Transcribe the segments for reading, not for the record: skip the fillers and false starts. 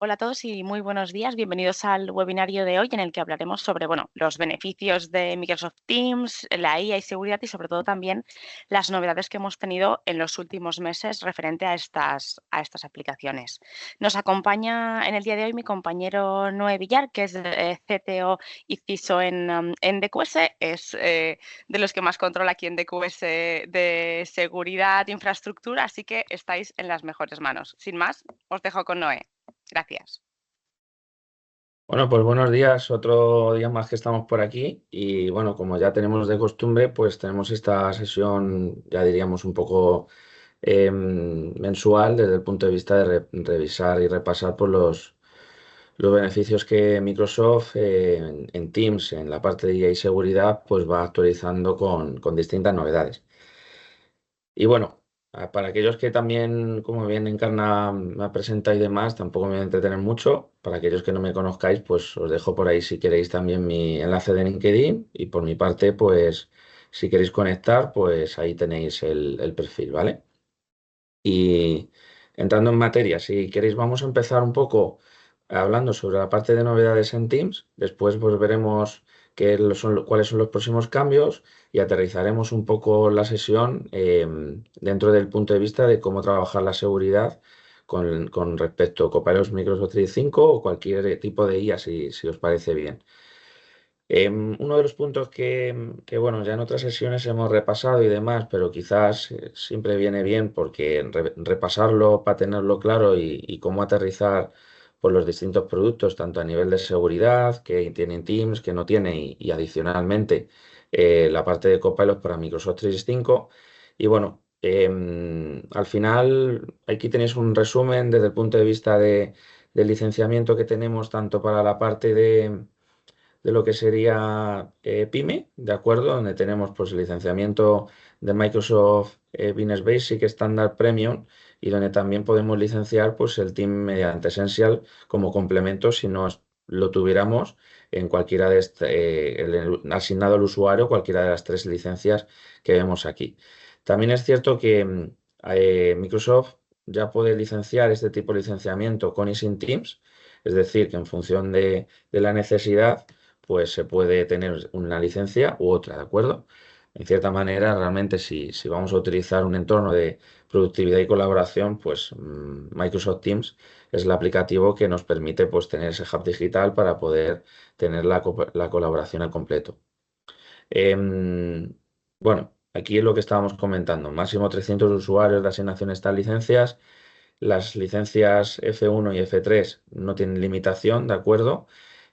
Hola a todos y muy buenos días. Bienvenidos al webinario de hoy en el que hablaremos sobre, los beneficios de Microsoft Teams, la IA y seguridad y sobre todo también las novedades que hemos tenido en los últimos meses referente a estas aplicaciones. Nos acompaña en el día de hoy mi compañero Noé Villar, que es CTO y CISO en DQS. Es de los que más controla aquí en DQS de seguridad, infraestructura, así que estáis en las mejores manos. Sin más, os dejo con Noé. Gracias. Bueno, pues buenos días, otro día más que estamos por aquí y bueno, como ya tenemos de costumbre, pues tenemos esta sesión, ya diríamos un poco mensual desde el punto de vista de revisar y repasar por los beneficios que Microsoft en Teams, en la parte de IA y seguridad, pues va actualizando con distintas novedades. Y bueno, para aquellos que también, como bien Encarna me presenta y demás, tampoco me voy a entretener mucho. Para aquellos que no me conozcáis, pues os dejo por ahí si queréis también mi enlace de LinkedIn y por mi parte, pues si queréis conectar, pues ahí tenéis el perfil, ¿vale? Y entrando en materia, si queréis, vamos a empezar un poco hablando sobre la parte de novedades en Teams. Después pues veremos cuáles son los próximos cambios y aterrizaremos un poco la sesión dentro del punto de vista de cómo trabajar la seguridad con respecto a Copilot Microsoft 365 o cualquier tipo de IA, si os parece bien. Uno de los puntos que, bueno, ya en otras sesiones hemos repasado y demás, pero quizás siempre viene bien porque repasarlo para tenerlo claro y cómo aterrizar por los distintos productos, tanto a nivel de seguridad, que tienen Teams, que no tiene, y adicionalmente la parte de Copilot para Microsoft 365. Y bueno, al final aquí tenéis un resumen desde el punto de vista del licenciamiento que tenemos tanto para la parte de lo que sería PyME, ¿de acuerdo? Donde tenemos pues el licenciamiento de Microsoft Business Basic Standard Premium y donde también podemos licenciar pues el Team mediante Essential como complemento si no lo tuviéramos en cualquiera de asignado al usuario cualquiera de las tres licencias que vemos aquí. También es cierto que Microsoft ya puede licenciar este tipo de licenciamiento con y sin Teams, es decir, que en función de la necesidad pues se puede tener una licencia u otra, ¿de acuerdo? En cierta manera, realmente si vamos a utilizar un entorno de productividad y colaboración, pues Microsoft Teams es el aplicativo que nos permite pues tener ese hub digital para poder tener la colaboración al completo. Em, bueno, aquí es lo que estábamos comentando, máximo 300 usuarios de asignación a estas licencias. Las licencias F1 y F3 no tienen limitación, ¿de acuerdo?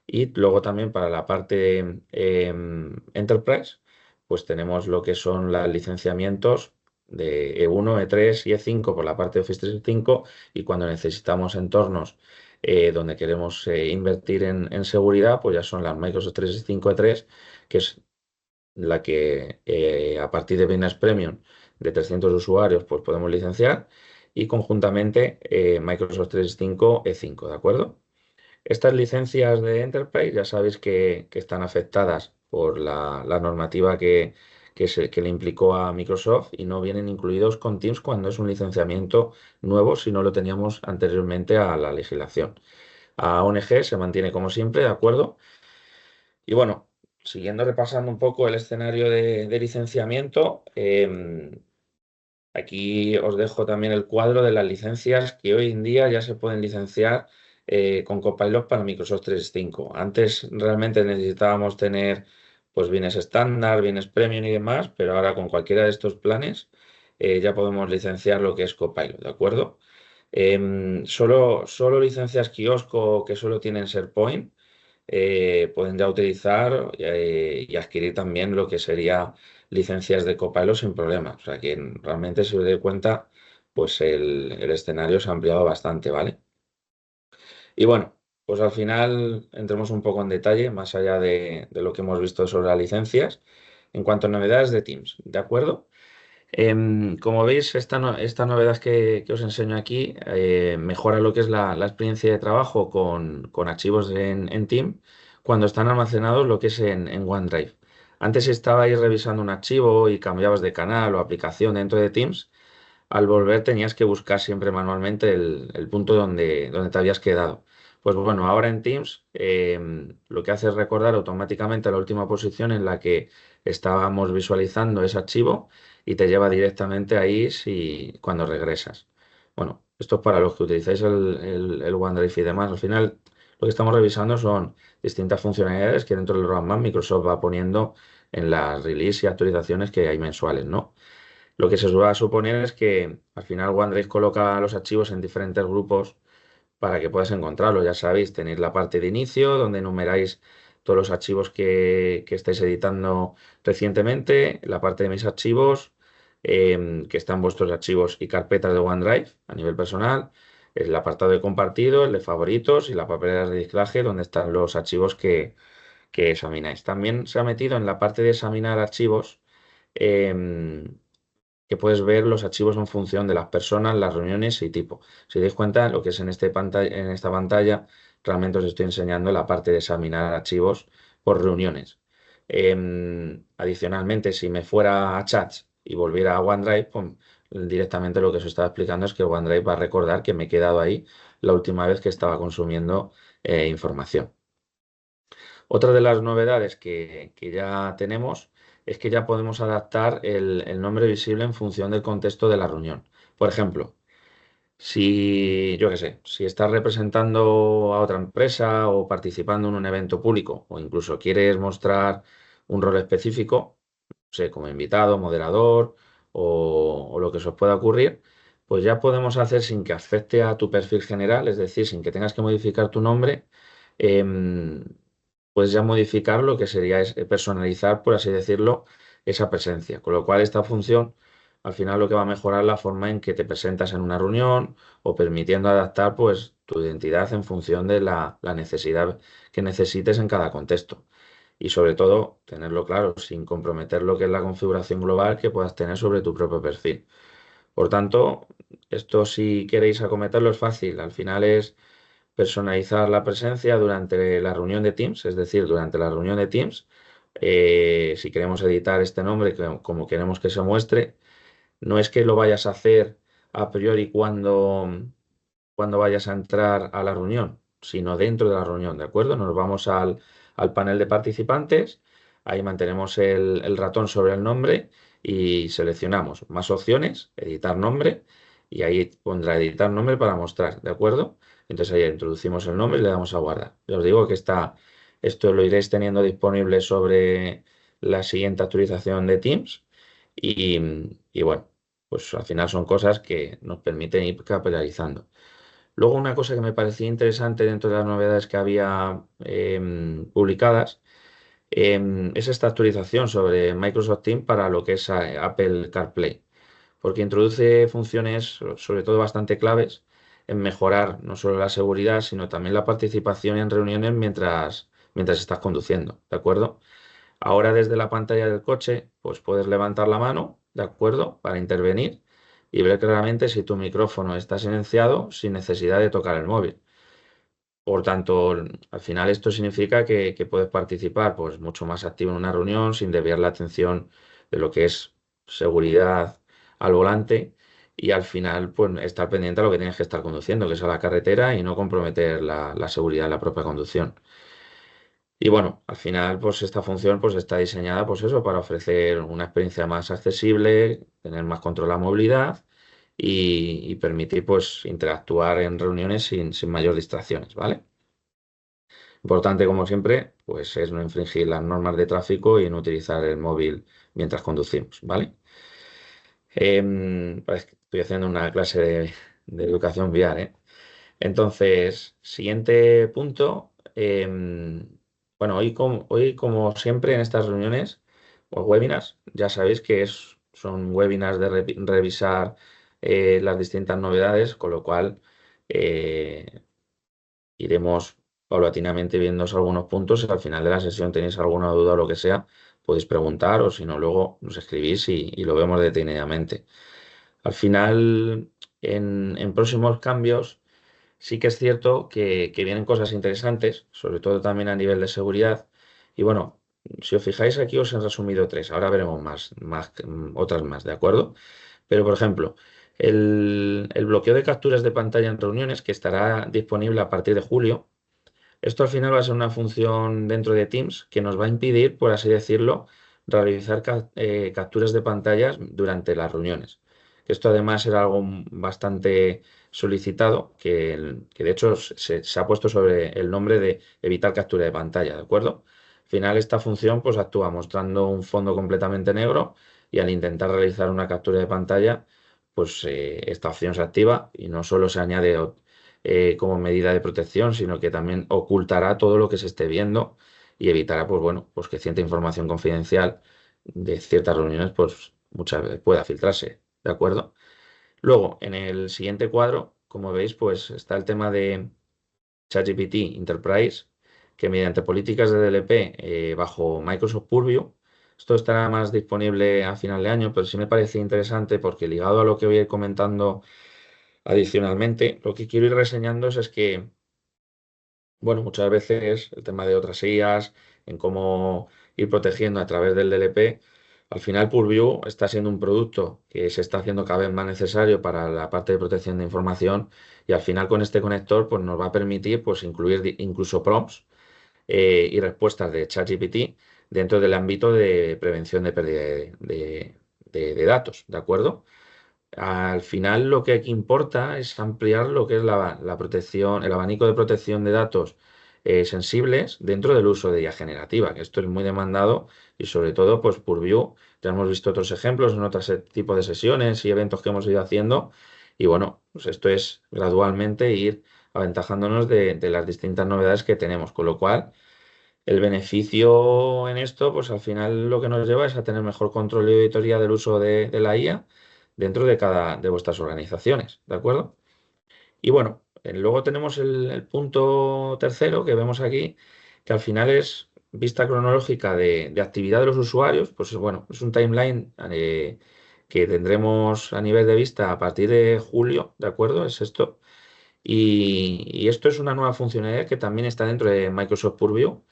Y luego también para la parte Enterprise, pues tenemos lo que son los licenciamientos de E1, E3 y E5 por la parte de Office 365 y cuando necesitamos entornos donde queremos invertir en seguridad, pues ya son las Microsoft 365 E3, que es la que a partir de Business Premium de 300 usuarios, pues podemos licenciar y conjuntamente Microsoft 365 E5, ¿de acuerdo? Estas licencias de Enterprise ya sabéis que están afectadas por la normativa que le implicó a Microsoft y no vienen incluidos con Teams cuando es un licenciamiento nuevo si no lo teníamos anteriormente a la legislación. A ONG se mantiene como siempre, ¿de acuerdo? Y bueno, siguiendo repasando un poco el escenario de licenciamiento, aquí os dejo también el cuadro de las licencias que hoy en día ya se pueden licenciar con Copilot para Microsoft 365. Antes realmente necesitábamos tener pues bienes estándar, bienes premium y demás, pero ahora con cualquiera de estos planes ya podemos licenciar lo que es Copilot, ¿de acuerdo? Solo licencias kiosco que solo tienen SharePoint pueden ya utilizar y adquirir también lo que sería licencias de Copilot sin problemas. O sea que realmente si os dais cuenta, pues el escenario se ha ampliado bastante, ¿vale? Y bueno, pues al final entremos un poco en detalle, más allá de lo que hemos visto sobre las licencias, en cuanto a novedades de Teams, ¿de acuerdo? Como veis, esta novedad que os enseño aquí mejora lo que es la experiencia de trabajo con archivos en Team cuando están almacenados lo que es en OneDrive. Antes estabais revisando un archivo y cambiabas de canal o aplicación dentro de Teams. Al volver tenías que buscar siempre manualmente el punto donde te habías quedado. Pues bueno, ahora en Teams lo que hace es recordar automáticamente la última posición en la que estábamos visualizando ese archivo y te lleva directamente ahí cuando regresas. Bueno, esto es para los que utilizáis el OneDrive y demás. Al final, lo que estamos revisando son distintas funcionalidades que dentro del roadmap Microsoft va poniendo en las release y actualizaciones que hay mensuales, ¿no? Lo que se va a suponer es que al final OneDrive coloca los archivos en diferentes grupos para que puedas encontrarlos. Ya sabéis, tenéis la parte de inicio donde enumeráis todos los archivos que estáis editando recientemente, la parte de mis archivos, que están vuestros archivos y carpetas de OneDrive a nivel personal, el apartado de compartido, el de favoritos y la papelera de reciclaje donde están los archivos que examináis. También se ha metido en la parte de examinar archivos. em, que puedes ver los archivos en función de las personas, las reuniones y tipo. Si dais cuenta, lo que es en esta pantalla, realmente os estoy enseñando la parte de examinar archivos por reuniones. Adicionalmente, si me fuera a Chats y volviera a OneDrive, pues, directamente lo que os estaba explicando es que OneDrive va a recordar que me he quedado ahí la última vez que estaba consumiendo información. Otra de las novedades que ya tenemos es que ya podemos adaptar el nombre visible en función del contexto de la reunión. Por ejemplo, si, yo qué sé, si estás representando a otra empresa o participando en un evento público o incluso quieres mostrar un rol específico, no sé, como invitado, moderador o lo que se os pueda ocurrir, pues ya podemos hacer sin que afecte a tu perfil general, es decir, sin que tengas que modificar tu nombre, em, puedes ya modificar lo que sería personalizar, por así decirlo, esa presencia. Con lo cual esta función al final lo que va a mejorar la forma en que te presentas en una reunión o permitiendo adaptar pues tu identidad en función de la necesidad que necesites en cada contexto. Y sobre todo, tenerlo claro, sin comprometer lo que es la configuración global que puedas tener sobre tu propio perfil. Por tanto, esto si queréis acometerlo es fácil. Al final es personalizar la presencia durante la reunión de Teams, es decir, durante la reunión de Teams, si queremos editar este nombre como queremos que se muestre, no es que lo vayas a hacer a priori cuando vayas a entrar a la reunión, sino dentro de la reunión, ¿de acuerdo? Nos vamos al panel de participantes, ahí mantenemos el ratón sobre el nombre y seleccionamos más opciones, editar nombre, y ahí pondrá editar nombre para mostrar, ¿de acuerdo? Entonces ahí introducimos el nombre y le damos a guardar. Ya os digo que esto lo iréis teniendo disponible sobre la siguiente actualización de Teams y bueno, pues al final son cosas que nos permiten ir capitalizando. Luego una cosa que me parecía interesante dentro de las novedades que había publicadas es esta actualización sobre Microsoft Teams para lo que es Apple CarPlay, porque introduce funciones sobre todo bastante claves en mejorar no solo la seguridad, sino también la participación en reuniones mientras estás conduciendo, ¿de acuerdo? Ahora desde la pantalla del coche, pues puedes levantar la mano, ¿de acuerdo? Para intervenir y ver claramente si tu micrófono está silenciado sin necesidad de tocar el móvil. Por tanto, al final esto significa que puedes participar pues mucho más activo en una reunión sin desviar la atención de lo que es seguridad al volante y al final pues estar pendiente a lo que tienes que estar conduciendo, que es a la carretera y no comprometer la seguridad de la propia conducción. Y bueno, al final, pues esta función pues está diseñada pues eso, para ofrecer una experiencia más accesible, tener más control de la movilidad y permitir pues interactuar en reuniones sin mayor distracciones, ¿vale? Importante, como siempre, pues es no infringir las normas de tráfico y no utilizar el móvil mientras conducimos, ¿vale? Parece que estoy haciendo una clase de educación vial, ¿eh? Entonces, siguiente punto. Bueno, hoy como siempre en estas reuniones o webinars, ya sabéis que son webinars de revisar las distintas novedades, con lo cual eh, iremos paulatinamente viendo algunos puntos. Si al final de la sesión tenéis alguna duda o lo que sea, podéis preguntar o si no, luego nos escribís y lo vemos detenidamente. Al final, en próximos cambios. Sí que es cierto que vienen cosas interesantes, sobre todo también a nivel de seguridad. Y bueno, si os fijáis aquí os he resumido tres, ahora veremos otras más, ¿de acuerdo? Pero por ejemplo, el bloqueo de capturas de pantalla en reuniones que estará disponible a partir de julio, Esto al final va a ser una función dentro de Teams que nos va a impedir, por así decirlo, realizar capturas de pantallas durante las reuniones. Esto además era algo bastante solicitado, que de hecho se ha puesto sobre el nombre de evitar captura de pantalla, ¿de acuerdo? Al final esta función pues actúa mostrando un fondo completamente negro y al intentar realizar una captura de pantalla, pues esta opción se activa y no solo se añade como medida de protección, sino que también ocultará todo lo que se esté viendo y evitará, pues bueno, pues que cierta información confidencial de ciertas reuniones, pues muchas veces pueda filtrarse, ¿de acuerdo? Luego, en el siguiente cuadro, como veis, pues está el tema de ChatGPT Enterprise, que mediante políticas de DLP bajo Microsoft Purview, esto estará más disponible a final de año, pero sí me parece interesante porque ligado a lo que voy a ir comentando adicionalmente, lo que quiero ir reseñando es que bueno, muchas veces el tema de otras IAs, en cómo ir protegiendo a través del DLP, al final Purview está siendo un producto que se está haciendo cada vez más necesario para la parte de protección de información y al final con este conector pues, nos va a permitir pues, incluir incluso prompts y respuestas de ChatGPT dentro del ámbito de prevención de pérdida de datos, ¿de acuerdo? Al final lo que aquí importa es ampliar lo que es la protección, el abanico de protección de datos sensibles dentro del uso de IA generativa, que esto es muy demandado y sobre todo pues Purview, ya hemos visto otros ejemplos en otros tipos de sesiones y eventos que hemos ido haciendo y bueno, pues esto es gradualmente ir aventajándonos de las distintas novedades que tenemos, con lo cual el beneficio en esto, pues al final lo que nos lleva es a tener mejor control y auditoría del uso de la IA dentro de cada de vuestras organizaciones, ¿de acuerdo? Y bueno, luego tenemos el punto tercero que vemos aquí, que al final es vista cronológica de actividad de los usuarios, pues bueno, es un timeline que tendremos a nivel de vista a partir de julio, ¿de acuerdo? Es esto. Y esto es una nueva funcionalidad que también está dentro de Microsoft Purview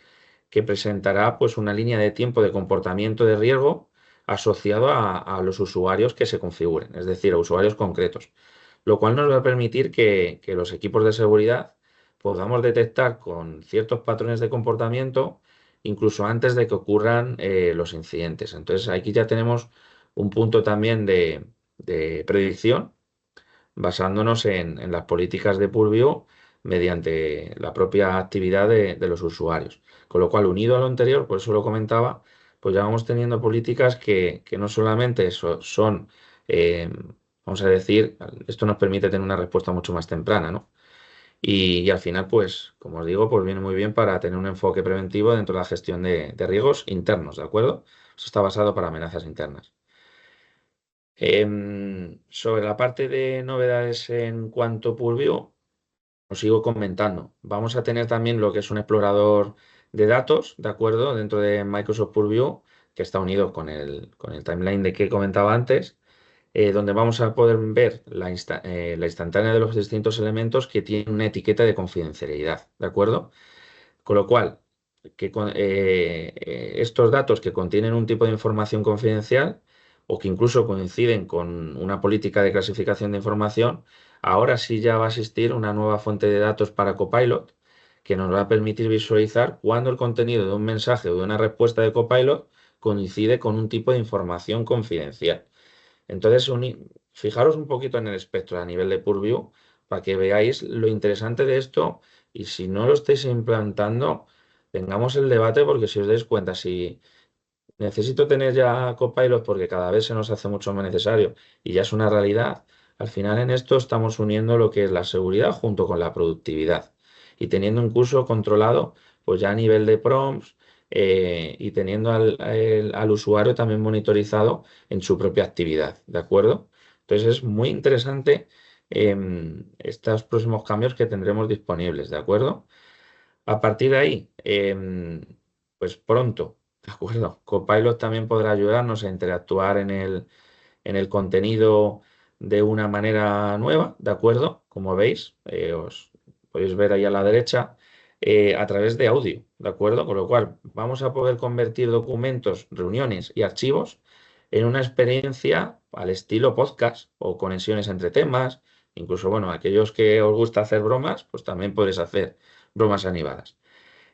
que presentará pues una línea de tiempo de comportamiento de riesgo asociado a los usuarios que se configuren, es decir, a usuarios concretos, lo cual nos va a permitir que los equipos de seguridad podamos detectar con ciertos patrones de comportamiento incluso antes de que ocurran los incidentes. Entonces aquí ya tenemos un punto también de predicción basándonos en las políticas de Purview mediante la propia actividad de los usuarios. Con lo cual, unido a lo anterior, por eso lo comentaba, pues ya vamos teniendo políticas que no solamente son, eh, vamos a decir, esto nos permite tener una respuesta mucho más temprana, ¿no? Y al final, pues, como os digo, pues viene muy bien para tener un enfoque preventivo dentro de la gestión de riesgos internos, ¿de acuerdo? Eso está basado para amenazas internas. Sobre la parte de novedades en cuanto a Purview, os sigo comentando. Vamos a tener también lo que es un explorador de datos, ¿de acuerdo? Dentro de Microsoft Purview, que está unido con el timeline de que comentaba antes, donde vamos a poder ver la instantánea de los distintos elementos que tienen una etiqueta de confidencialidad, ¿de acuerdo? Con lo cual, estos datos que contienen un tipo de información confidencial o que incluso coinciden con una política de clasificación de información, ahora sí ya va a existir una nueva fuente de datos para Copilot que nos va a permitir visualizar cuando el contenido de un mensaje o de una respuesta de Copilot coincide con un tipo de información confidencial. Entonces, fijaros un poquito en el espectro a nivel de Purview para que veáis lo interesante de esto y si no lo estáis implantando, tengamos el debate porque si os dais cuenta, si necesito tener ya Copilot porque cada vez se nos hace mucho más necesario y ya es una realidad, al final en esto estamos uniendo lo que es la seguridad junto con la productividad y teniendo un curso controlado pues ya a nivel de prompts y teniendo al usuario también monitorizado en su propia actividad, ¿de acuerdo? Entonces es muy interesante estos próximos cambios que tendremos disponibles, ¿de acuerdo? A partir de ahí, pues pronto, ¿de acuerdo? Copilot también podrá ayudarnos a interactuar en el contenido de una manera nueva, ¿de acuerdo? Como veis, os podéis ver ahí a la derecha, a través de audio, ¿de acuerdo? Con lo cual, vamos a poder convertir documentos, reuniones y archivos en una experiencia al estilo podcast o conexiones entre temas. Incluso, bueno, aquellos que os gusta hacer bromas, pues también podéis hacer bromas animadas.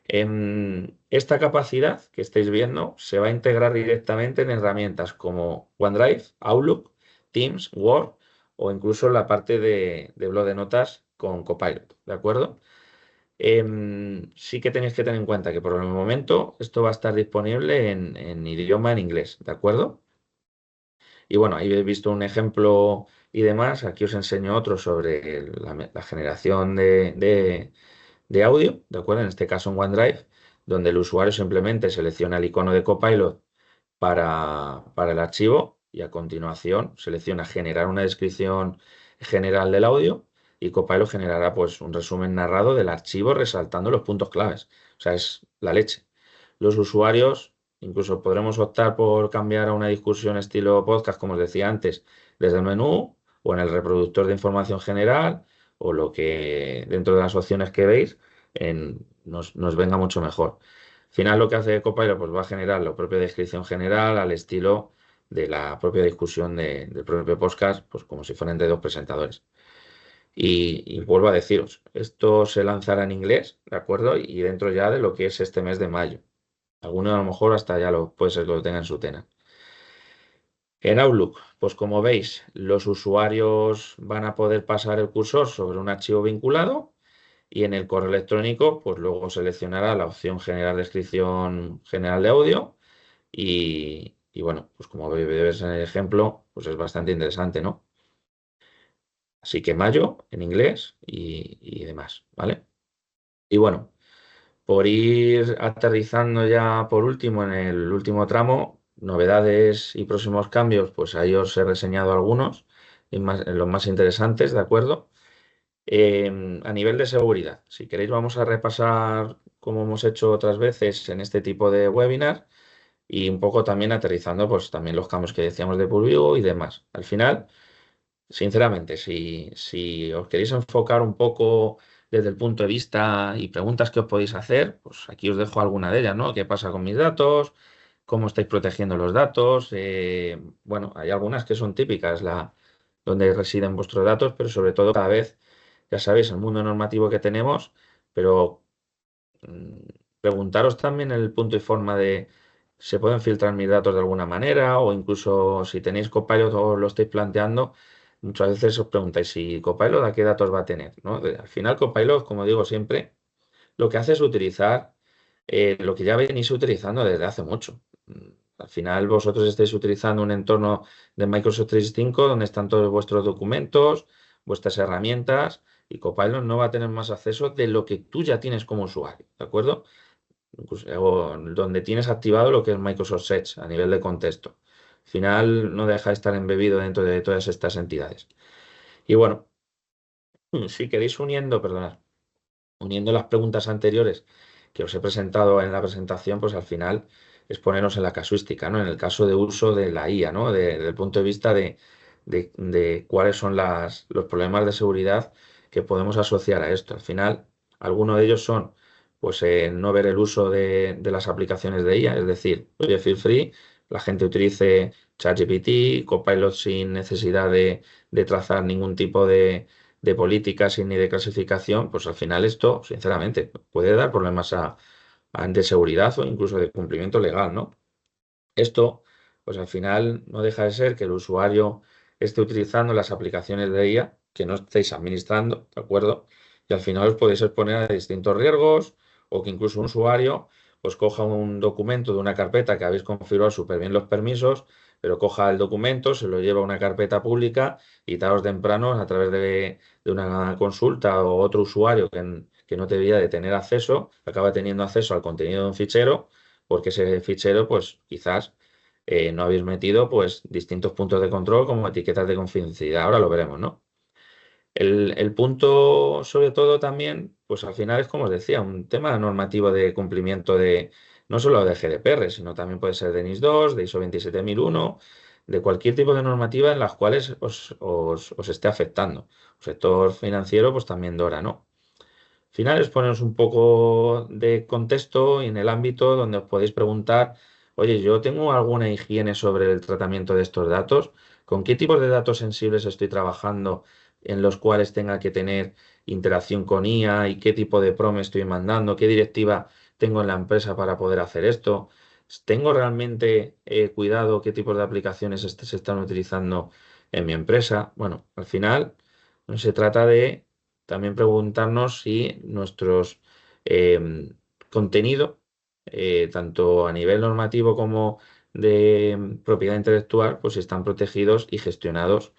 Esta capacidad que estáis viendo se va a integrar directamente en herramientas como OneDrive, Outlook, Teams, Word o incluso la parte de blog de notas con Copilot, ¿de acuerdo? Sí que tenéis que tener en cuenta que por el momento esto va a estar disponible en idioma en inglés, ¿de acuerdo? Y bueno, ahí habéis visto un ejemplo y demás. Aquí os enseño otro sobre la generación de audio, ¿de acuerdo? En este caso en OneDrive, donde el usuario simplemente selecciona el icono de Copilot para el archivo y a continuación selecciona generar una descripción general del audio y Copilot generará pues un resumen narrado del archivo resaltando los puntos claves. O sea, es la leche. Los usuarios incluso podremos optar por cambiar a una discusión estilo podcast, como os decía antes, desde el menú o en el reproductor de información general o lo que dentro de las opciones que veis nos venga mucho mejor. Al final lo que hace Copilot pues va a generar la propia descripción general al estilo de la propia discusión del propio podcast, pues como si fueran entre dos presentadores. Y vuelvo a deciros, esto se lanzará en inglés, ¿de acuerdo? Y dentro ya de lo que es este mes de mayo. Algunos a lo mejor hasta ya puede ser que lo tengan en su tena. En Outlook, pues como veis, los usuarios van a poder pasar el cursor sobre un archivo vinculado y en el correo electrónico, pues luego seleccionará la opción generar descripción general de audio y bueno, pues como ves en el ejemplo, pues es bastante interesante, ¿no? Así que mayo en inglés y demás, ¿vale? Y bueno, por ir aterrizando ya por último en el último tramo, novedades y próximos cambios, pues ahí os he reseñado algunos, los más interesantes, ¿de acuerdo? A nivel de seguridad, si queréis vamos a repasar como hemos hecho otras veces en este tipo de webinar y un poco también aterrizando pues también los cambios que decíamos de Purview y demás. Al final, sinceramente, si os queréis enfocar un poco desde el punto de vista y preguntas que os podéis hacer, pues aquí os dejo alguna de ellas, ¿no? ¿Qué pasa con mis datos? ¿Cómo estáis protegiendo los datos? Bueno, hay algunas que son típicas, donde residen vuestros datos, pero sobre todo cada vez, ya sabéis, el mundo normativo que tenemos, pero mm, preguntaros también el punto y forma de, ¿se pueden filtrar mis datos de alguna manera? O incluso si tenéis Copilot o lo estáis planteando, muchas veces os preguntáis si Copilot a qué datos va a tener, ¿no? Al final Copilot, como digo siempre, lo que hace es utilizar lo que ya venís utilizando desde hace mucho. Al final vosotros estáis utilizando un entorno de Microsoft 365 donde están todos vuestros documentos, vuestras herramientas y Copilot no va a tener más acceso de lo que tú ya tienes como usuario, ¿de acuerdo? O donde tienes activado lo que es Microsoft Search a nivel de contexto. Al final no deja de estar embebido dentro de todas estas entidades. Y bueno, si queréis uniendo las preguntas anteriores que os he presentado en la presentación, pues al final es ponernos en la casuística, ¿no? En el caso de uso de la IA, ¿no? Desde el punto de vista de cuáles son los problemas de seguridad que podemos asociar a esto. Al final, algunos de ellos son, pues, no ver el uso de las aplicaciones de IA, es decir, oye, feel free, la gente utilice ChatGPT, Copilot sin necesidad de trazar ningún tipo de políticas y ni de clasificación, pues al final esto, sinceramente, puede dar problemas de seguridad o incluso de cumplimiento legal, ¿no? Esto, pues al final no deja de ser que el usuario esté utilizando las aplicaciones de IA que no estéis administrando, ¿de acuerdo? Y al final os podéis exponer a distintos riesgos o que incluso un usuario pues coja un documento de una carpeta que habéis configurado súper bien los permisos, pero coja el documento, se lo lleva a una carpeta pública y tarde o temprano a través de una consulta o otro usuario que no debería de tener acceso, acaba teniendo acceso al contenido de un fichero porque ese fichero, pues quizás no habéis metido pues distintos puntos de control como etiquetas de confidencialidad. Ahora lo veremos, ¿no? El punto, sobre todo, también, pues al final es como os decía, un tema normativo de cumplimiento de no solo de GDPR, sino también puede ser de NIS 2, de ISO 27001, de cualquier tipo de normativa en las cuales os esté afectando. El sector financiero, pues también DORA, ¿no? Final es poneros un poco de contexto y en el ámbito donde os podéis preguntar, oye, yo tengo alguna higiene sobre el tratamiento de estos datos, ¿con qué tipos de datos sensibles estoy trabajando en los cuales tenga que tener interacción con IA y qué tipo de PROM estoy mandando, qué directiva tengo en la empresa para poder hacer esto? ¿Tengo realmente cuidado qué tipos de aplicaciones se están utilizando en mi empresa? Bueno, al final se trata de también preguntarnos si nuestros contenido, tanto a nivel normativo como de propiedad intelectual, pues están protegidos y gestionados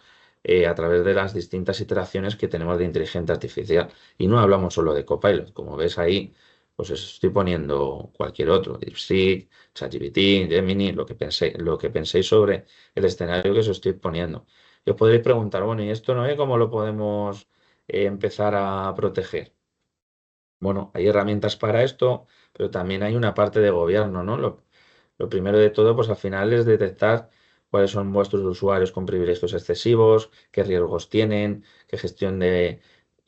a través de las distintas iteraciones que tenemos de inteligencia artificial. Y no hablamos solo de Copilot, como ves ahí, pues os estoy poniendo cualquier otro, DeepSeek, ChatGPT, Gemini, lo que penséis sobre el escenario que os estoy poniendo. Y os podréis preguntar, bueno, ¿y esto no es cómo lo podemos empezar a proteger? Bueno, hay herramientas para esto, pero también hay una parte de gobierno, ¿no? Lo primero de todo, pues al final es detectar cuáles son vuestros usuarios con privilegios excesivos, qué riesgos tienen, qué gestión de...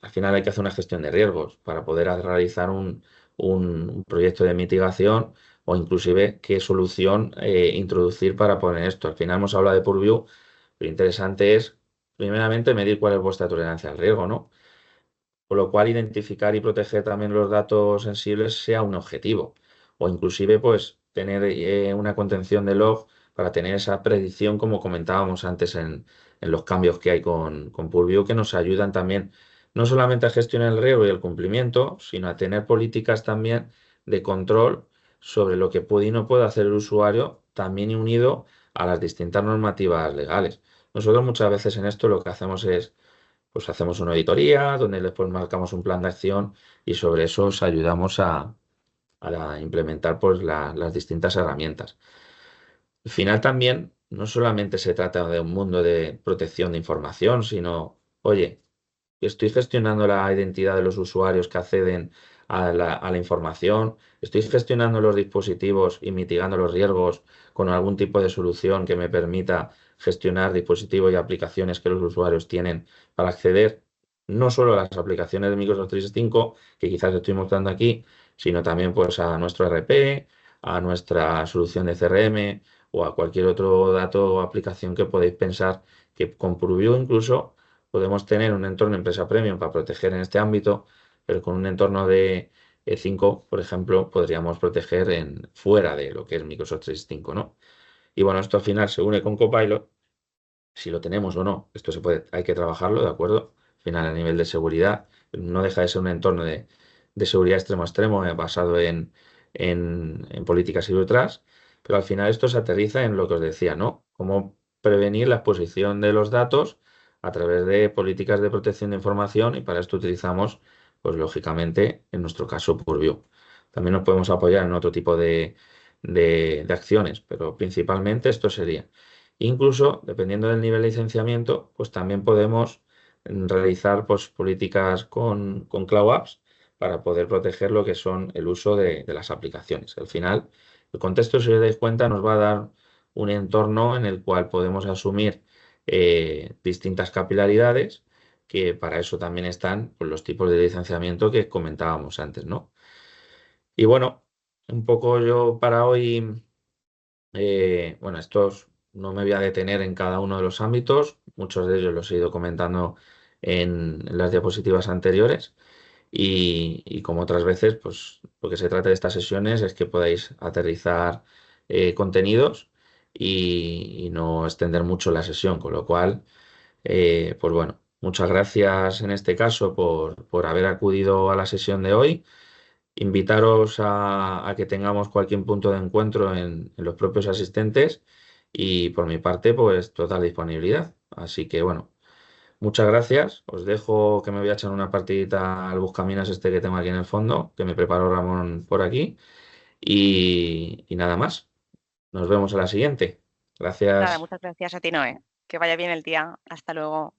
Al final hay que hacer una gestión de riesgos para poder realizar un proyecto de mitigación o inclusive qué solución introducir para poner esto. Al final hemos hablado de Purview, lo interesante es, primeramente, medir cuál es vuestra tolerancia al riesgo, ¿no? Con lo cual, identificar y proteger también los datos sensibles sea un objetivo. O inclusive, pues, tener una contención de log para tener esa predicción, como comentábamos antes en los cambios que hay con Purview, que nos ayudan también no solamente a gestionar el riesgo y el cumplimiento, sino a tener políticas también de control sobre lo que puede y no puede hacer el usuario, también unido a las distintas normativas legales. Nosotros muchas veces en esto lo que hacemos es pues hacemos una auditoría donde después marcamos un plan de acción y sobre eso os ayudamos a implementar pues las distintas herramientas. Al final también no solamente se trata de un mundo de protección de información, sino, oye, estoy gestionando la identidad de los usuarios que acceden a la información, estoy gestionando los dispositivos y mitigando los riesgos con algún tipo de solución que me permita gestionar dispositivos y aplicaciones que los usuarios tienen para acceder no solo a las aplicaciones de Microsoft 365 que quizás estoy mostrando aquí, sino también pues a nuestro RP, a nuestra solución de CRM o a cualquier otro dato o aplicación que podéis pensar que con Purview incluso podemos tener un entorno empresa premium para proteger en este ámbito, pero con un entorno de 5, por ejemplo, podríamos proteger fuera de lo que es Microsoft 365, ¿no? Y bueno, esto al final se une con Copilot, si lo tenemos o no, esto hay que trabajarlo, ¿de acuerdo? Al final, a nivel de seguridad, no deja de ser un entorno de seguridad extremo a extremo, basado en políticas y otras, pero al final esto se aterriza en lo que os decía, ¿no? Cómo prevenir la exposición de los datos a través de políticas de protección de información y para esto utilizamos, pues lógicamente, en nuestro caso, Purview. También nos podemos apoyar en otro tipo de acciones, pero principalmente esto sería. Incluso, dependiendo del nivel de licenciamiento, pues también podemos realizar pues, políticas con Cloud Apps para poder proteger lo que son el uso de las aplicaciones. Al final, el contexto, si os dais cuenta, nos va a dar un entorno en el cual podemos asumir distintas capilaridades, que para eso también están pues, los tipos de licenciamiento que comentábamos antes, ¿no? Y bueno, un poco yo para hoy. Bueno, estos no me voy a detener en cada uno de los ámbitos, muchos de ellos los he ido comentando en las diapositivas anteriores y como otras veces, pues lo que se trata de estas sesiones es que podáis aterrizar contenidos y no extender mucho la sesión, con lo cual, pues bueno, muchas gracias en este caso por haber acudido a la sesión de hoy. Invitaros a que tengamos cualquier punto de encuentro en los propios asistentes y por mi parte, pues total disponibilidad. Así que bueno, muchas gracias. Os dejo que me voy a echar una partidita al Buscaminas este que tengo aquí en el fondo, que me preparó Ramón por aquí. Y nada más. Nos vemos a la siguiente. Nada, Gracias. muchas gracias a ti, Noé. Que vaya bien el día. Hasta luego.